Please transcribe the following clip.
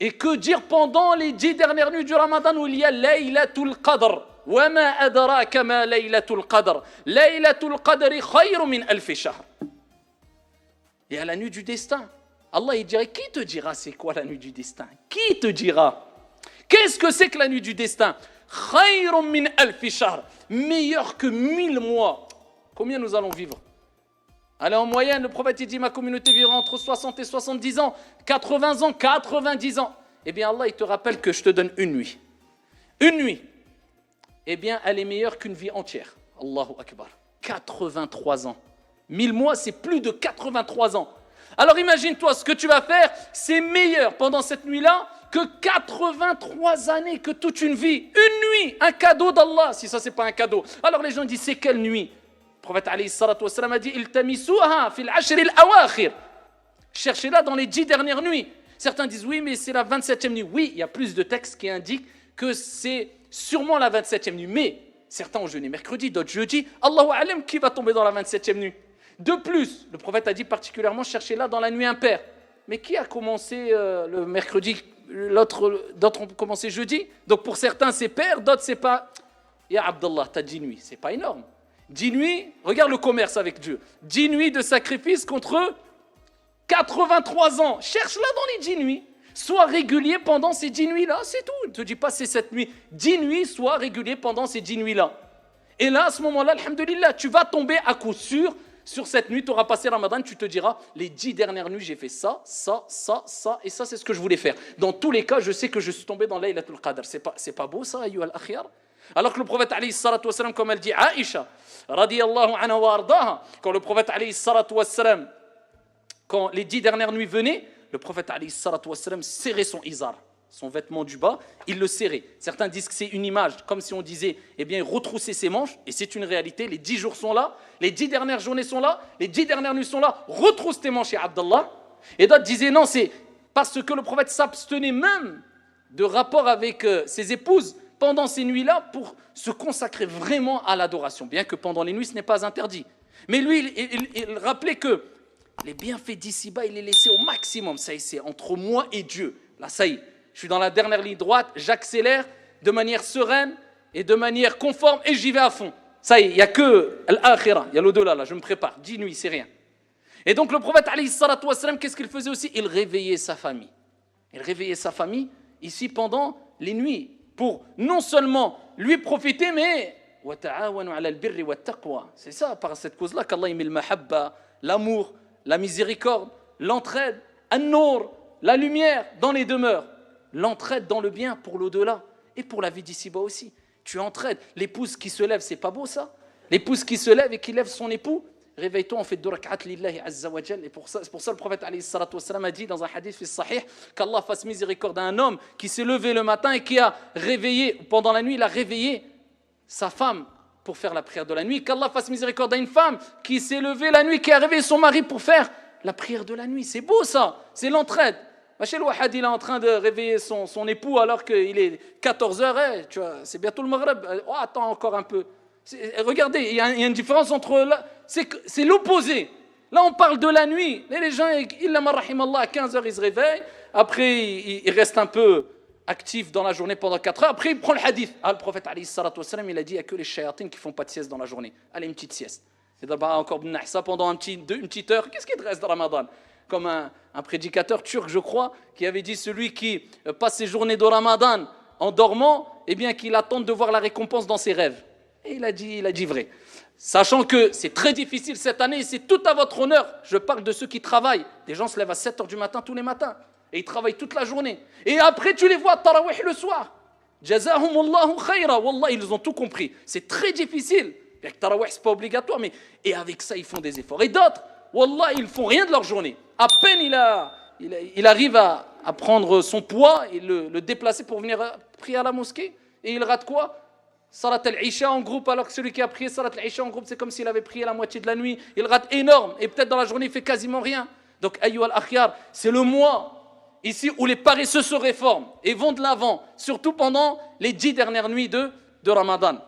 Et que dire pendant les 10 dernières nuits du Ramadan où il y a Laylatul Qadr. وَمَا أَدْرَاكَ مَا لَيْلَةُ الْقَدْرِ لَيْلَةُ الْقَدْرِ خَيْرٌ مِنْ أَلْفِ شَهْرٍ. Et à la nuit du destin, Allah il dirait, qui te dira c'est quoi la nuit du destin? Qui te dira? Qu'est-ce que c'est que la nuit du destin? خَيْرٌ مِنْ أَلْفِ شَهْرٍ. Meilleur que 1000 mois. Combien nous allons vivre? Allez, en moyenne, le prophète il dit, ma communauté vivra entre 60 et 70 ans, 80 ans, 90 ans. Eh bien, Allah, il te rappelle que je te donne une nuit. Une nuit. Eh bien, elle est meilleure qu'une vie entière. Allahu Akbar. 83 ans. 1000 mois, c'est plus de 83 ans. Alors, imagine-toi, ce que tu vas faire, c'est meilleur pendant cette nuit-là que 83 années, que toute une vie. Une nuit, un cadeau d'Allah, si ça, c'est pas un cadeau. Alors, les gens disent, c'est quelle nuit? Le prophète alayhi salatu wassalam a dit iltamisuha fil ashr al-awakhir. Cherchez-la dans les 10 dernières nuits. Certains disent oui, mais c'est la 27e nuit. Oui, il y a plus de textes qui indiquent que c'est sûrement la 27e nuit. Mais certains ont jeûné mercredi, d'autres jeudi. Allahu a'lam qui va tomber dans la 27e nuit. De plus, le prophète a dit particulièrement cherchez-la dans la nuit impaire. Mais qui a commencé le mercredi? D'autres ont commencé jeudi. Donc pour certains c'est pair, d'autres c'est pas. Ya Abdallah, t'as 10 nuits, c'est pas énorme. 10 nuits, regarde le commerce avec Dieu. 10 nuits de sacrifice contre 83 ans. Cherche-la dans les 10 nuits. Sois régulier pendant ces 10 nuits-là, c'est tout. Ne te dis pas c'est cette nuit. 10 nuits, sois régulier pendant ces 10 nuits-là. Et là, à ce moment-là, alhamdoulilah, tu vas tomber à coup sûr sur cette nuit. Tu auras passé Ramadan, tu te diras, les 10 dernières nuits, j'ai fait ça, ça, ça, ça, et ça, c'est ce que je voulais faire. Dans tous les cas, je sais que je suis tombé dans Laylatul Qadr. C'est pas beau ça, ayyuha al-akhyar? Alors que le prophète alayhi salatu wassalam, comme elle dit Aïcha, radiyallahu anha wa ardaha, quand le prophète alayhi salatu wassalam, quand les 10 dernières nuits venaient, le prophète alayhi salatu wassalam serrait son izar, son vêtement du bas, il le serrait. Certains disent que c'est une image, comme si on disait, eh bien, retrousser ses manches, et c'est une réalité, les 10 jours sont là, les 10 dernières journées sont là, les 10 dernières nuits sont là, retrousse tes manches, ya Abdallah. Et d'autres disaient, non, c'est parce que le prophète s'abstenait même de rapport avec ses épouses, pendant ces nuits-là, pour se consacrer vraiment à l'adoration, bien que pendant les nuits, ce n'est pas interdit. Mais lui, il rappelait que les bienfaits d'ici-bas, il les laissait au maximum. Ça y est, c'est entre moi et Dieu. Là, ça y est, je suis dans la dernière ligne droite, j'accélère de manière sereine et de manière conforme, et j'y vais à fond. Ça y est, il n'y a que l'akhira, il y a l'au-delà, là, je me prépare. 10 nuits, c'est rien. Et donc, le prophète, alayhi salatu wassalam, qu'est-ce qu'il faisait aussi? Il réveillait sa famille. Il réveillait sa famille, ici, pendant les nuits, pour non seulement lui profiter, mais c'est ça, par cette cause-là qu'Allah met le mahabba, l'amour, la miséricorde, l'entraide, an-nour, la lumière dans les demeures, l'entraide dans le bien pour l'au-delà et pour la vie d'ici-bas aussi. Tu entraides. L'épouse qui se lève, c'est pas beau ça? L'épouse qui se lève et qui lève son époux, réveille-toi, on fait deux rak'at lillahi azza wa jal. Et c'est pour ça le prophète alayhi salatu wassalam a dit dans un hadith fi sahih qu'Allah fasse miséricorde à un homme qui s'est levé le matin et qui a réveillé, pendant la nuit, il a réveillé sa femme pour faire la prière de la nuit. Qu'Allah fasse miséricorde à une femme qui s'est levée la nuit, qui a réveillé son mari pour faire la prière de la nuit. C'est beau ça, c'est l'entraide. Machel Wahad, il est en train de réveiller son époux alors qu'il est 14h, tu vois, c'est bientôt le Maghreb. Oh, attends encore un peu. Regardez, il y a une différence entre là, c'est l'opposé. Là, on parle de la nuit. Les gens, illa man rahimallah, à 15h, ils se réveillent. Après, ils restent un peu actifs dans la journée pendant 4 heures. Après, il prend le hadith. Ah, le prophète, alayhi salatu wassalam, il a dit, il n'y a que les shayatines qui ne font pas de sieste dans la journée. Allez, une petite sieste. Et d'abord, encore ça pendant une petite heure. Qu'est-ce qui te reste de Ramadan? Comme un prédicateur turc, je crois, qui avait dit, celui qui passe ses journées de Ramadan en dormant, eh bien, qu'il attend de voir la récompense dans ses rêves. Et il a dit vrai. Sachant que c'est très difficile cette année, c'est tout à votre honneur. Je parle de ceux qui travaillent. Des gens se lèvent à 7h du matin tous les matins. Et ils travaillent toute la journée. Et après, tu les vois à Tarawih le soir. Jazahumullahu khayra. Wallah, ils ont tout compris. C'est très difficile. Tarawih, c'est pas obligatoire, mais et avec ça, ils font des efforts. Et d'autres, wallah, ils font rien de leur journée. À peine il arrive à prendre son poids et le déplacer pour venir prier à la mosquée. Et il rate quoi? Salat al-Isha en groupe, alors que celui qui a prié Salat al-Isha en groupe, c'est comme s'il avait prié la moitié de la nuit. Il rate énorme, et peut-être dans la journée, il fait quasiment rien. Donc, ayyuha al-akhyar, c'est le mois ici où les paresseux se réforment et vont de l'avant, surtout pendant les 10 dernières nuits de Ramadan.